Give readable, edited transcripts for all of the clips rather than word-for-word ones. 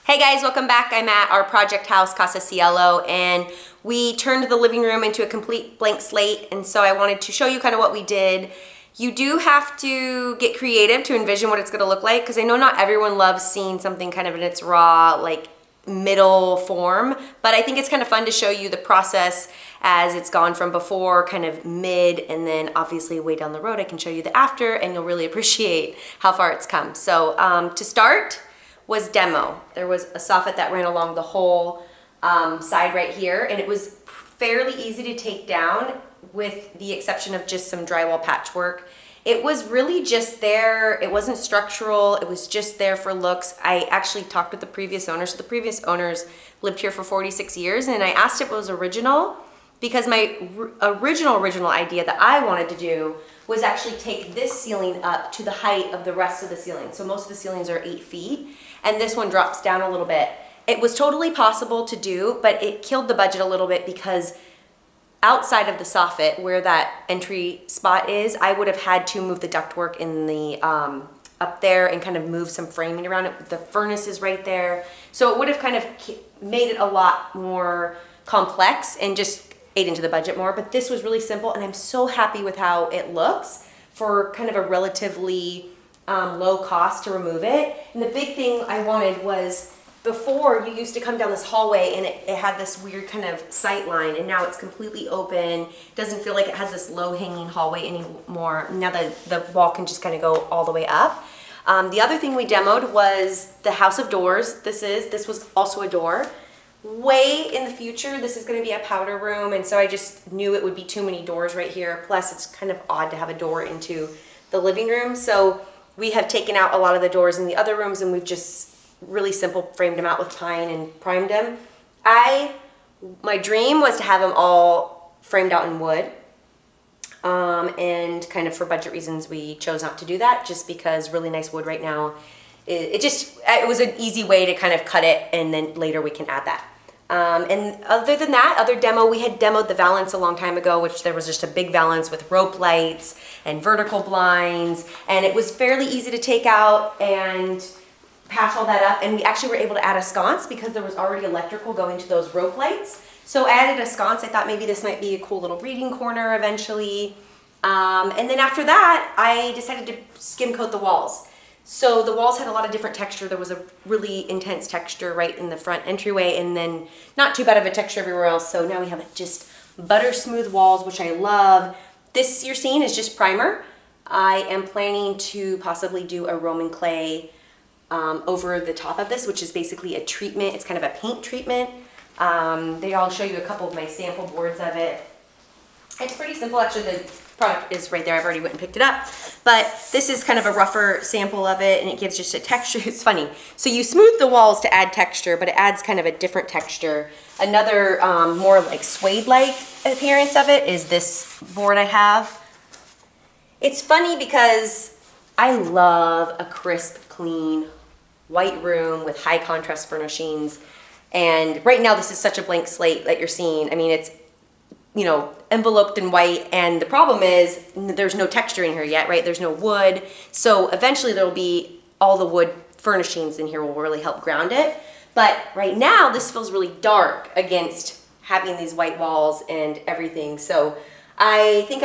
Hey guys, welcome back. I'm at our project house, Casa Cielo, and we turned the living room into a complete blank slate, and so I wanted to show you kind of what we did. You do have to get creative to envision what it's gonna look like, because I know not everyone loves seeing something kind of in its raw, like middle form, but I think it's kind of fun to show you the process as it's gone from before, kind of mid, and then obviously way down the road I can show you the after, and you'll really appreciate how far it's come. So to start was demo. There was a soffit that ran along the whole side right here, and it was fairly easy to take down with the exception of just some drywall patchwork. It was really just there. It wasn't structural. It was just there for looks. I actually talked with the previous owners. So the previous owners lived here for 46 years, and I asked if it was original because my original idea that I wanted to do was actually take this ceiling up to the height of the rest of the ceiling. So most of the ceilings are 8 feet, and this one drops down a little bit. It was totally possible to do, but it killed the budget a little bit because outside of the soffit where that entry spot is, I would have had to move the ductwork in the up there and kind of move some framing around it. The furnace is right there. So it would have kind of made it a lot more complex and just ate into the budget more, but this was really simple, and I'm so happy with how it looks for kind of a relatively low cost to remove it. And the big thing I wanted was, before you used to come down this hallway and it had this weird kind of sight line, and now it's completely open. It doesn't feel like it has this low hanging hallway anymore. Now the wall can just kind of go all the way up. The other thing we demoed was the house of doors. This was also a door. Way in the future, this is going to be a powder room, and so I just knew it would be too many doors right here. Plus, it's kind of odd to have a door into the living room, so we have taken out a lot of the doors in the other rooms, and we've just really simple framed them out with pine and primed them. My dream was to have them all framed out in wood, and kind of for budget reasons, we chose not to do that, just because really nice wood right now. It was an easy way to kind of cut it, and then later we can add that. And other than that, other demo, we had demoed the valance a long time ago, which there was just a big valance with rope lights and vertical blinds, and it was fairly easy to take out and patch all that up. And we actually were able to add a sconce because there was already electrical going to those rope lights. So I added a sconce. I thought maybe this might be a cool little reading corner eventually. And then after that, I decided to skim coat the walls. So the walls had a lot of different texture. There was a really intense texture right in the front entryway, and then not too bad of a texture everywhere else. So now we have just butter smooth walls, which I love. This you're seeing is just primer. I am planning to possibly do a Roman clay over the top of this, which is basically a treatment. It's kind of a paint treatment. I'll show you a couple of my sample boards of it. It's pretty simple, actually. The product is right there. I've already went and picked it up. But this is kind of a rougher sample of it, and it gives just a texture. It's funny. So you smooth the walls to add texture, but it adds kind of a different texture. Another more like suede-like appearance of it is this board I have. It's funny because I love a crisp, clean, white room with high contrast furnishings. And right now this is such a blank slate that you're seeing. I mean, it's, you know, enveloped in white, and the problem is there's no texture in here yet, right? There's no wood. So eventually there'll be all the wood furnishings in here will really help ground it. But right now this feels really dark against having these white walls and everything. So I think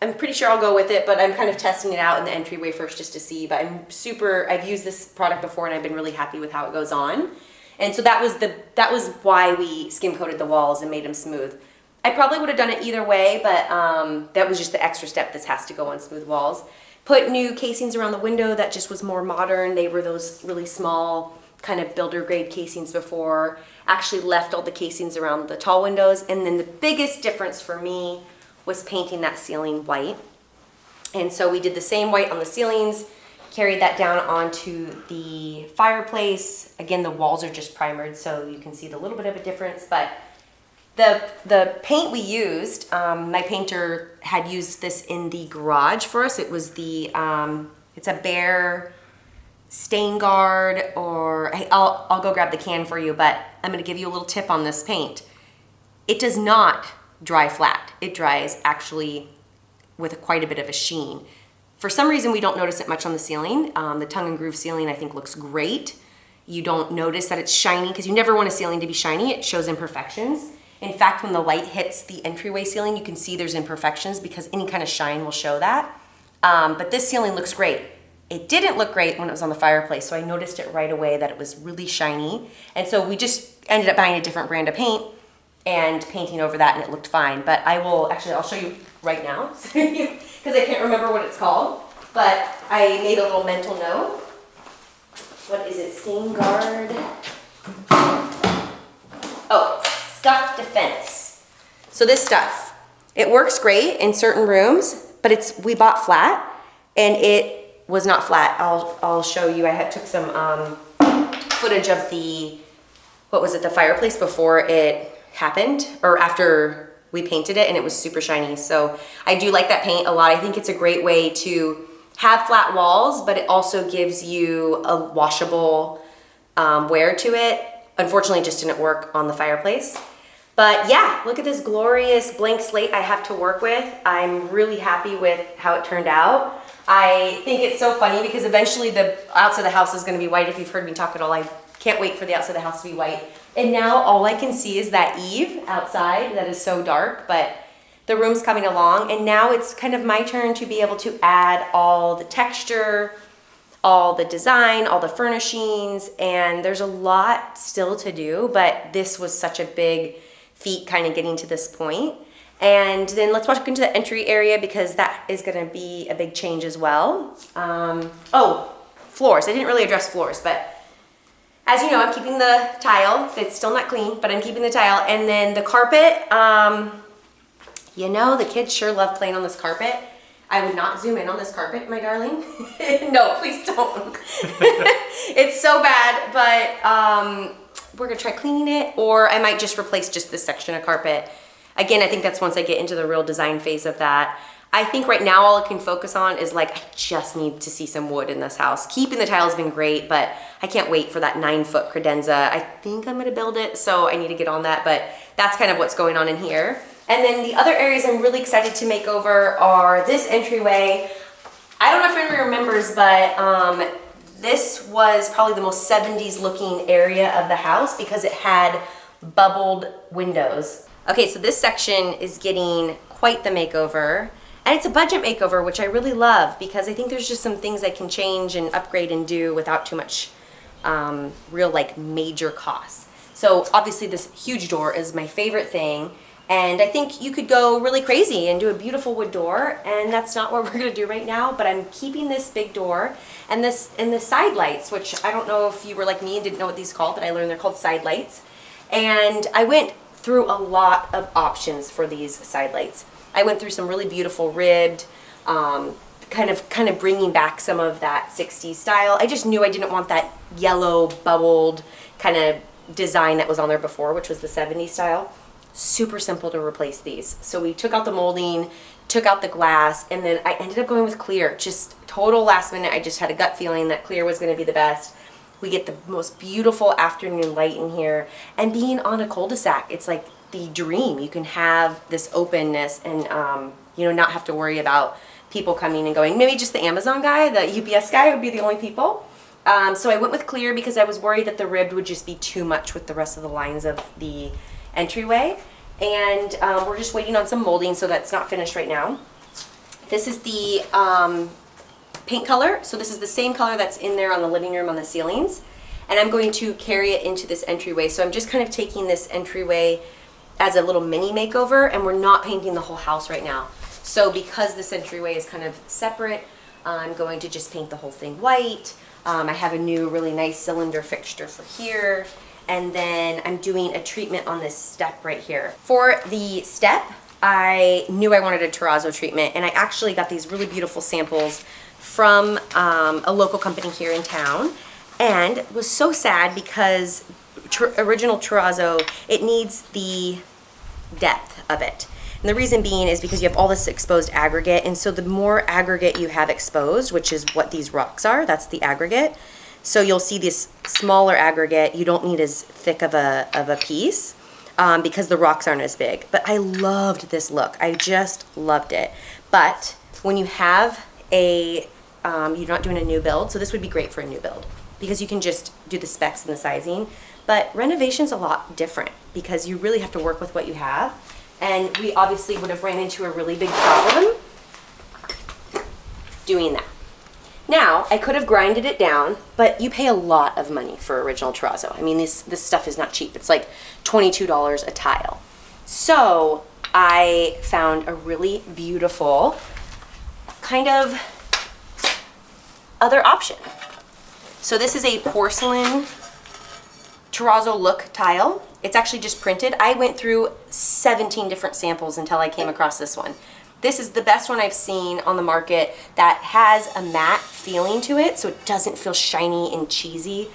I'm pretty sure I'll go with it, but I'm kind of testing it out in the entryway first just to see. But I've used this product before, and I've been really happy with how it goes on. And so that was why we skim coated the walls and made them smooth. I probably would have done it either way, but that was just the extra step. This has to go on smooth walls. Put new casings around the window that just was more modern. They were those really small kind of builder grade casings before. Actually left all the casings around the tall windows. And then the biggest difference for me was painting that ceiling white. And so we did the same white on the ceilings, carried that down onto the fireplace. Again, the walls are just primered, so you can see the little bit of a difference, but the paint we used, my painter had used this in the garage for us. It was it's a Behr stain guard, or I'll go grab the can for you, but I'm gonna give you a little tip on this paint. It does not dry flat. It dries actually with quite a bit of a sheen. For some reason, we don't notice it much on the ceiling. The tongue and groove ceiling, I think, looks great. you don't notice that it's shiny, because you never want a ceiling to be shiny. It shows imperfections. In fact, when the light hits the entryway ceiling, you can see there's imperfections because any kind of shine will show that. But this ceiling looks great. It didn't look great when it was on the fireplace, so I noticed it right away that it was really shiny. And so we just ended up buying a different brand of paint and painting over that, and it looked fine. But I'll show you right now, because I can't remember what it's called. But I made a little mental note. What is it? Stain Guard. Oh, Stuff Defense. So this stuff, it works great in certain rooms, but we bought flat, and it was not flat. I'll show you. I took some footage of the fireplace before it happened, or after we painted it, and it was super shiny. So I do like that paint a lot. I think it's a great way to have flat walls, but it also gives you a washable wear to it. Unfortunately, it just didn't work on the fireplace. But yeah, look at this glorious blank slate I have to work with. I'm really happy with how it turned out. I think it's so funny because eventually the outside of the house is going to be white. If you've heard me talk at all, I can't wait for the outside of the house to be white. And now all I can see is that eave outside that is so dark, but the room's coming along, and now it's kind of my turn to be able to add all the texture, all the design, all the furnishings, and there's a lot still to do, but this was such a big feat kind of getting to this point. And then let's walk into the entry area because that is gonna be a big change as well. Floors. I didn't really address floors, but as you know, I'm keeping the tile. It's still not clean, but I'm keeping the tile. And then the carpet, the kids sure love playing on this carpet. I would not zoom in on this carpet, my darling. No, please don't. It's so bad, but we're gonna try cleaning it, or I might just replace just this section of carpet. Again, I think that's once I get into the real design phase of that. I think right now all I can focus on is I just need to see some wood in this house. Keeping the tile has been great, but I can't wait for that 9-foot credenza. I think I'm gonna build it, so I need to get on that, but that's kind of what's going on in here. And then the other areas I'm really excited to make over are this entryway. I don't know if anyone remembers, but this was probably the most 70s looking area of the house because it had bubbled windows. Okay, so this section is getting quite the makeover, and it's a budget makeover, which I really love because I think there's just some things I can change and upgrade and do without too much real major costs. So obviously this huge door is my favorite thing, and I think you could go really crazy and do a beautiful wood door, and that's not what we're gonna do right now, but I'm keeping this big door and the side lights, which I don't know if you were like me and didn't know what these called, but I learned they're called side lights. And I went through a lot of options for these side lights. I went through some really beautiful ribbed, kind of bringing back some of that 60s style. I just knew I didn't want that yellow bubbled kind of design that was on there before, which was the 70s style. Super simple to replace these. So we took out the molding, took out the glass, and then I ended up going with clear. Just total last minute, I just had a gut feeling that clear was gonna be the best. We get the most beautiful afternoon light in here, and being on a cul-de-sac, it's like the dream. You can have this openness and not have to worry about people coming and going. Maybe just the Amazon guy, the UPS guy would be the only people. So I went with clear because I was worried that the ribbed would just be too much with the rest of the lines of the entryway. And we're just waiting on some molding, so that's not finished right now. This is the paint color. So this is the same color that's in there on the living room on the ceilings. And I'm going to carry it into this entryway. So I'm just kind of taking this entryway as a little mini makeover, and we're not painting the whole house right now. So because this entryway is kind of separate, I'm going to just paint the whole thing white. I have a new really nice cylinder fixture for here. And then I'm doing a treatment on this step right here. For the step, I knew I wanted a terrazzo treatment, and I actually got these really beautiful samples from a local company here in town, and was so sad because original terrazzo, it needs the depth of it. And the reason being is because you have all this exposed aggregate, and so the more aggregate you have exposed, which is what these rocks are, that's the aggregate. So you'll see this smaller aggregate, you don't need as thick of a piece because the rocks aren't as big. But I loved this look. I just loved it. But when you have you're not doing a new build, so this would be great for a new build. because you can just do the specs and the sizing. But renovation's a lot different because you really have to work with what you have. And we obviously would have ran into a really big problem doing that. Now, I could have grinded it down, but you pay a lot of money for original terrazzo. I mean, this stuff is not cheap. It's like $22 a tile. So I found a really beautiful kind of other option. So this is a porcelain terrazzo look tile. It's actually just printed. I went through 17 different samples until I came across this one. This is the best one I've seen on the market that has a matte feeling to it, so it doesn't feel shiny and cheesy.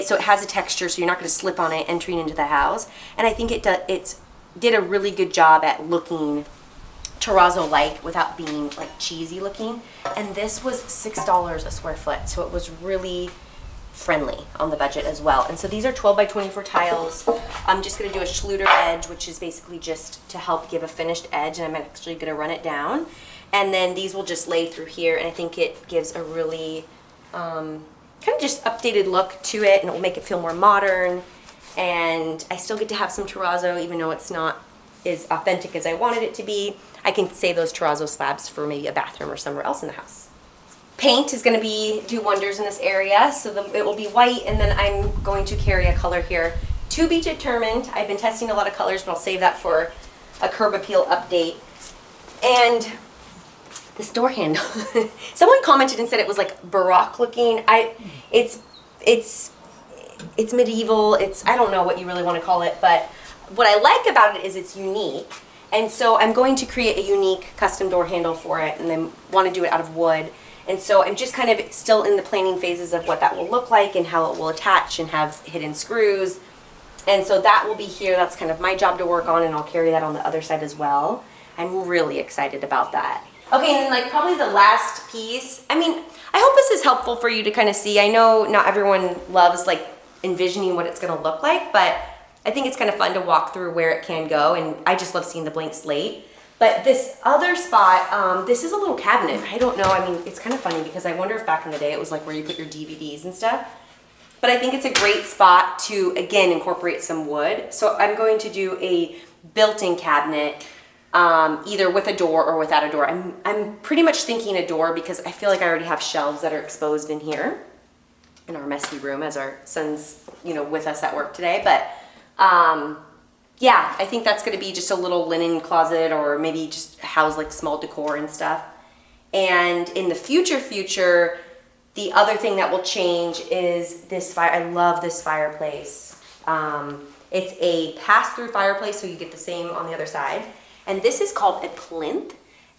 So it has a texture, so you're not going to slip on it entering into the house. And I think it did a really good job at looking terrazzo-like without being like cheesy looking. And this was $6 a square foot, so it was really friendly on the budget as well. And so these are 12 by 24 tiles. I'm just going to do a Schluter edge, which is basically just to help give a finished edge, and I'm actually going to run it down. And then these will just lay through here, and I think it gives a really kind of just updated look to it, and it will make it feel more modern. And I still get to have some terrazzo, even though it's not as authentic as I wanted it to be. I can save those terrazzo slabs for maybe a bathroom or somewhere else in the house. Paint is going to do wonders in this area, so it will be white, and then I'm going to carry a color here. To be determined. I've been testing a lot of colors, but I'll save that for a curb appeal update. And this door handle. Someone commented and said it was like Baroque looking. It's medieval. I don't know what you really want to call it, but what I like about it is it's unique. And so I'm going to create a unique custom door handle for it, and then want to do it out of wood. And so I'm just kind of still in the planning phases of what that will look like and how it will attach and have hidden screws. And so that will be here. That's kind of my job to work on, and I'll carry that on the other side as well. I'm really excited about that. Okay, and then like probably the last piece. I mean, I hope this is helpful for you to kind of see. I know not everyone loves like envisioning what it's gonna look like, but I think it's kind of fun to walk through where it can go, and I just love seeing the blank slate. But this other spot, this is a little cabinet. I don't know, I mean, it's kind of funny because I wonder if back in the day it was like where you put your DVDs and stuff. But I think it's a great spot to, again, incorporate some wood. So I'm going to do a built-in cabinet, either with a door or without a door. I'm pretty much thinking a door because I feel like I already have shelves that are exposed in here in our messy room as our son's, with us at work today. But yeah, I think that's going to be just a little linen closet, or maybe just house like small decor and stuff. And in the future, the other thing that will change is this fire. I love this fireplace. It's a pass-through fireplace, so you get the same on the other side. And this is called a plinth.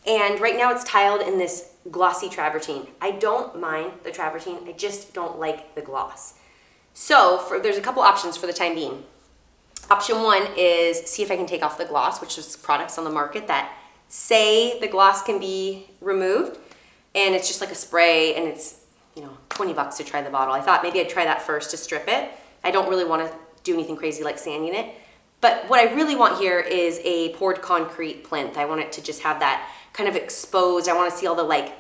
And right now it's tiled in this glossy travertine. I don't mind the travertine, I just don't like the gloss. So there's a couple options for the time being. Option one is see if I can take off the gloss, which is products on the market that say the gloss can be removed, and it's just like a spray, and it's $20 to try the bottle. I thought maybe I'd try that first to strip it. I don't really want to do anything crazy like sanding it, but what I really want here is a poured concrete plinth. I want it to just have that kind of exposed. I want to see all the like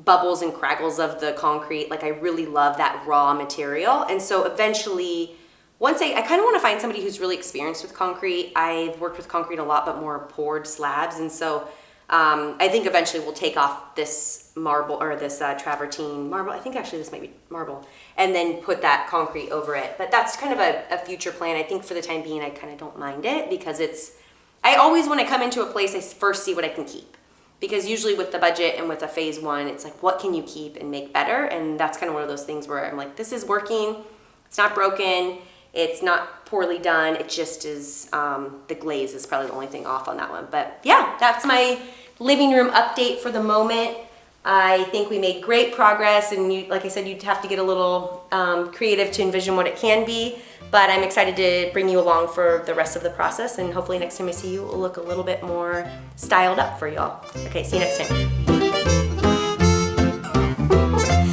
bubbles and crackles of the concrete. Like I really love that raw material, and so eventually. Once I kind of want to find somebody who's really experienced with concrete. I've worked with concrete a lot, but more poured slabs. And so I think eventually we'll take off this marble, or this travertine marble. I think actually this might be marble. And then put that concrete over it. But that's kind of a future plan. I think for the time being, I kind of don't mind it because I always, when I come into a place, I first see what I can keep. Because usually with the budget and with a phase one, it's like, what can you keep and make better? And that's kind of one of those things where I'm like, this is working. It's not broken. It's not poorly done. It just is, the glaze is probably the only thing off on that one. But yeah, that's my living room update for the moment. I think we made great progress, and like I said, you'd have to get a little creative to envision what it can be. But I'm excited to bring you along for the rest of the process, and hopefully next time I see you, it will look a little bit more styled up for y'all. Okay, see you next time.